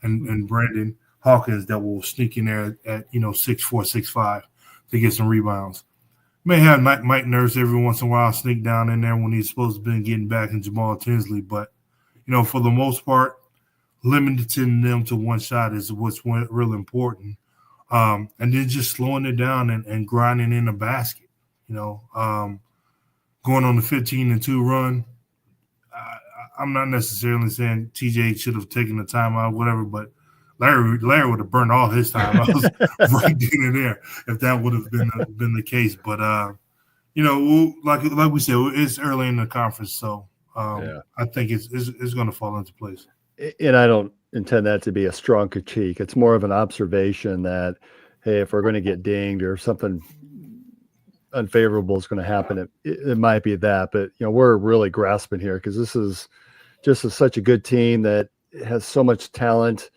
and Brandon Hawkins that will sneak in there at 6'4", 6'5" to get some rebounds. May have Mike Nurse every once in a while sneak down in there when he's supposed to be getting back in Jamal Tinsley, but for the most part, limiting them to one shot is what's really important. And then just slowing it down and grinding in the basket. Going on the 15-2 run. I'm not necessarily saying TJ should have taken the timeout, whatever, but Larry would have burned all his time. I was right in and there if that would have been the case. But like we said, it's early in the conference, so I think it's going to fall into place. And I don't intend that to be a strong critique. It's more of an observation that, hey, if we're going to get dinged or something unfavorable is going to happen, it might be that. But we're really grasping here because this is just such a good team that has so much talent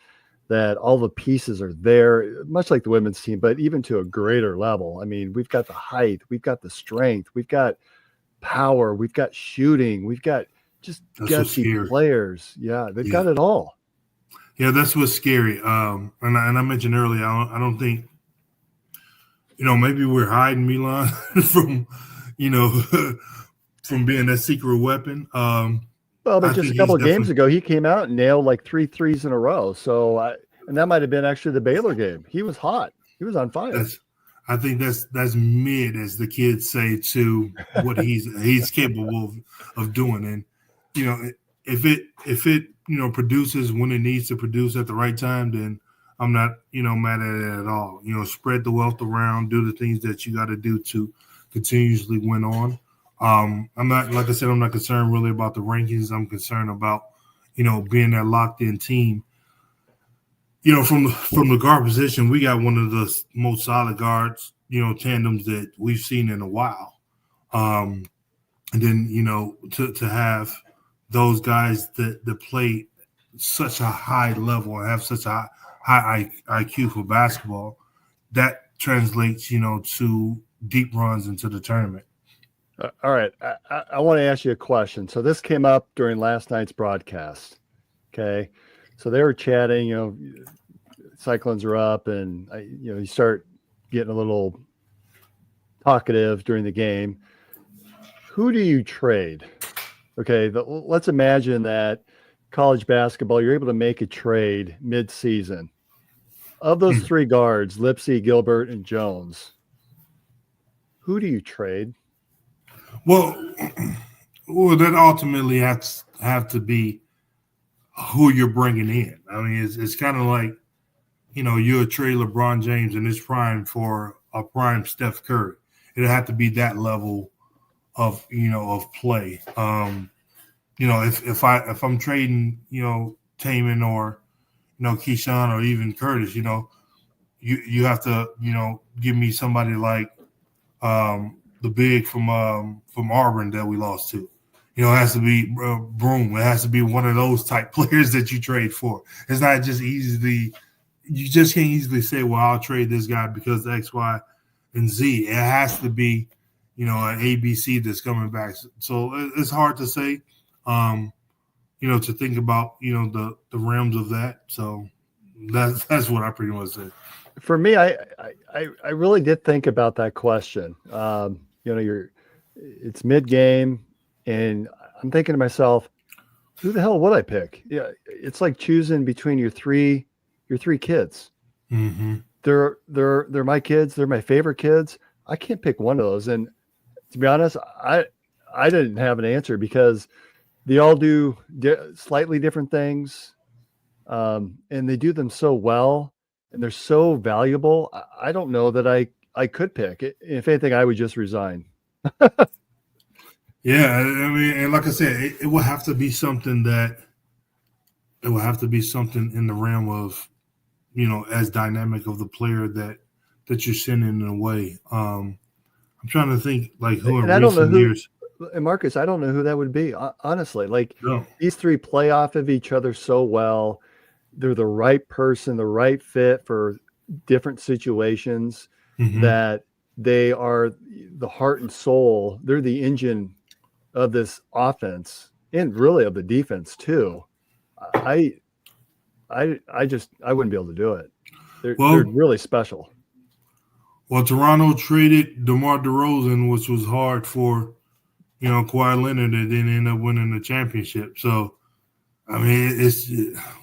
that all the pieces are there, much like the women's team, but even to a greater level. I mean, we've got the height, we've got the strength, we've got power, we've got shooting, we've got just gutsy players. Yeah, they've got it all. Yeah, that's what's scary. And I mentioned earlier, I don't think, maybe we're hiding Milan from, from being that secret weapon. But just a couple of games ago, he came out and nailed like 3 threes in a row. So, and that might have been actually the Baylor game. He was hot. He was on fire. I think that's mid, as the kids say, to what he's capable of doing. And if it produces when it needs to produce at the right time, then I'm not mad at it at all. Spread the wealth around, do the things that you got to do to continuously win on. I'm not, like I said, I'm not concerned really about the rankings. I'm concerned about being that locked in team. From the guard position, we got one of the most solid guards, tandems that we've seen in a while. And then, to have those guys that play such a high level and have such a high IQ for basketball, that translates, to deep runs into the tournament. All right. I want to ask you a question. So this came up during last night's broadcast. Okay. So they were chatting, Cyclones are up, and you start getting a little talkative during the game. Who do you trade? Okay. Let's imagine that college basketball, you're able to make a trade mid-season. Of those three guards, Lipsey, Gilbert, and Jones, who do you trade? Well, that ultimately have to be who you're bringing in. I mean, it's kind of like, you'll trade LeBron James in his prime for a prime Steph Curry. It'll have to be that level of play. If I'm trading, Taman or Keyshawn or even Curtis, you have to give me somebody like the big from Auburn that we lost to. It has to be Broom. It has to be one of those type players that you trade for. It's not just easily. You just can't easily say, well, I'll trade this guy because X, Y, and Z. It has to be, an ABC that's coming back. So it's hard to say, to think about, the realms of that. So that's what I pretty much said. For me, I really did think about that question. It's mid-game, and I'm thinking to myself, who the hell would I pick? Yeah, it's like choosing between your three kids. Mm-hmm. They're my kids. They're my favorite kids. I can't pick one of those. And to be honest, I didn't have an answer because they all do slightly different things, and they do them so well, and they're so valuable. I don't know that I could pick. If anything, I would just resign. Yeah, I mean, and like I said, it will have to be something in the realm of, as dynamic of the player that you're sending away. I'm trying to think like who in recent years. And Marcus, I don't know who that would be. Honestly, No. These three play off of each other so well. They're the right person, the right fit for different situations. Mm-hmm. That they are the heart and soul. They're the engine of this offense and really of the defense too. I wouldn't be able to do it. They're really special. Well, Toronto traded DeMar DeRozan, which was hard for, Kawhi Leonard, and then end up winning the championship. So, I mean, it's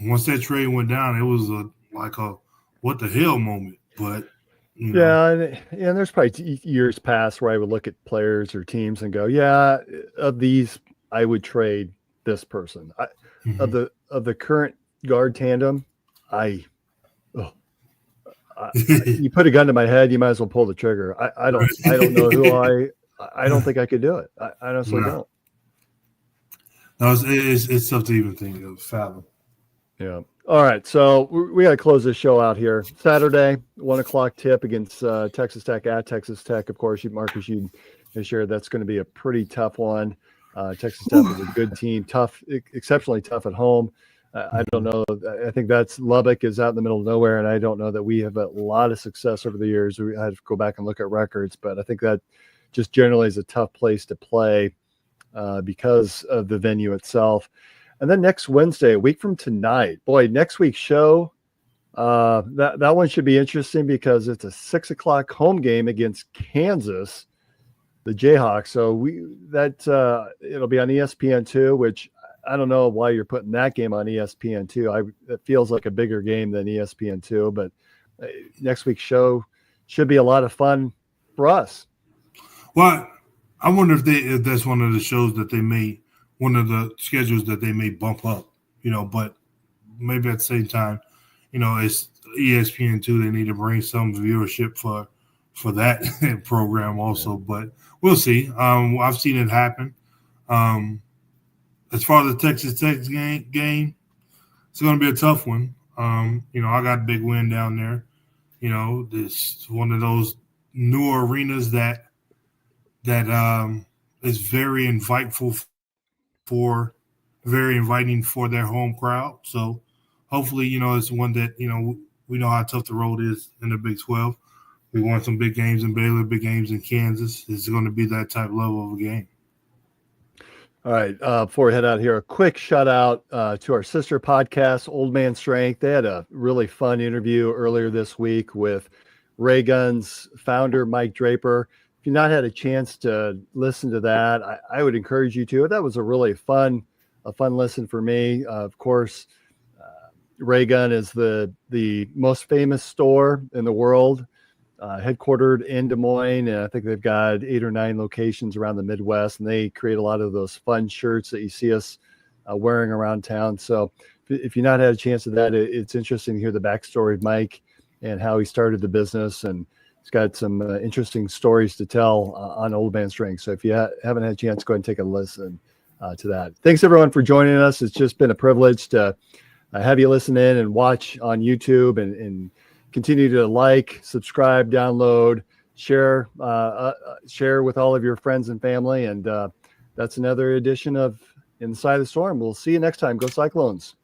once that trade went down, it was like a what the hell moment. But yeah, and there's probably years past where I would look at players or teams and go, yeah, of these, I would trade this person. Of the current guard tandem, you put a gun to my head, you might as well pull the trigger. I don't know who I don't think I could do it. I honestly don't. No, it's tough to even think of fathom. Yeah. All right. So we got to close this show out here. Saturday, 1:00 tip against Texas Tech at Texas Tech. Of course, Marcus, you shared that's going to be a pretty tough one. Texas Tech is a good team, tough, exceptionally tough at home. I don't know. I think Lubbock is out in the middle of nowhere, and I don't know that we have a lot of success over the years. We had to go back and look at records, but I think that just generally is a tough place to play because of the venue itself. And then next Wednesday, a week from tonight, next week's show, that one should be interesting because it's a 6:00 home game against Kansas, the Jayhawks. So it'll be on ESPN2, which I don't know why you're putting that game on ESPN2. It feels like a bigger game than ESPN2, but next week's show should be a lot of fun for us. Well, I wonder if that's one of the shows that they may one of the schedules that they may bump up, but maybe at the same time, it's ESPN too. They need to bring some viewership for that program also, but we'll see. I've seen it happen. As far as the Texas Tech game, it's going to be a tough one. I got a big win down there. This one of those new arenas that is very inviting for their home crowd. So hopefully, it's one that, we know how tough the road is in the Big 12. We won some big games in Baylor, big games in Kansas. It's going to be that type level of a game. All right. Before we head out here, a quick shout out to our sister podcast, Old Man Strength. They had a really fun interview earlier this week with Ray Gun's founder, Mike Draper. If you've not had a chance to listen to that, I would encourage you to. That was a really fun listen for me. Of course, Ray Gun is the most famous store in the world, headquartered in Des Moines, and I think they've got 8 or 9 locations around the Midwest, and they create a lot of those fun shirts that you see us wearing around town. So if you've not had a chance of that, it's interesting to hear the backstory of Mike and how he started the business, and he's got some interesting stories to tell on Old Man Strength. So if you haven't had a chance, go ahead and take a listen to that. Thanks everyone for joining us. It's just been a privilege to have you listen in and watch on YouTube, and continue to like, subscribe, download, share with all of your friends and family. And that's another edition of Inside the Storm. We'll see you next time. Go Cyclones.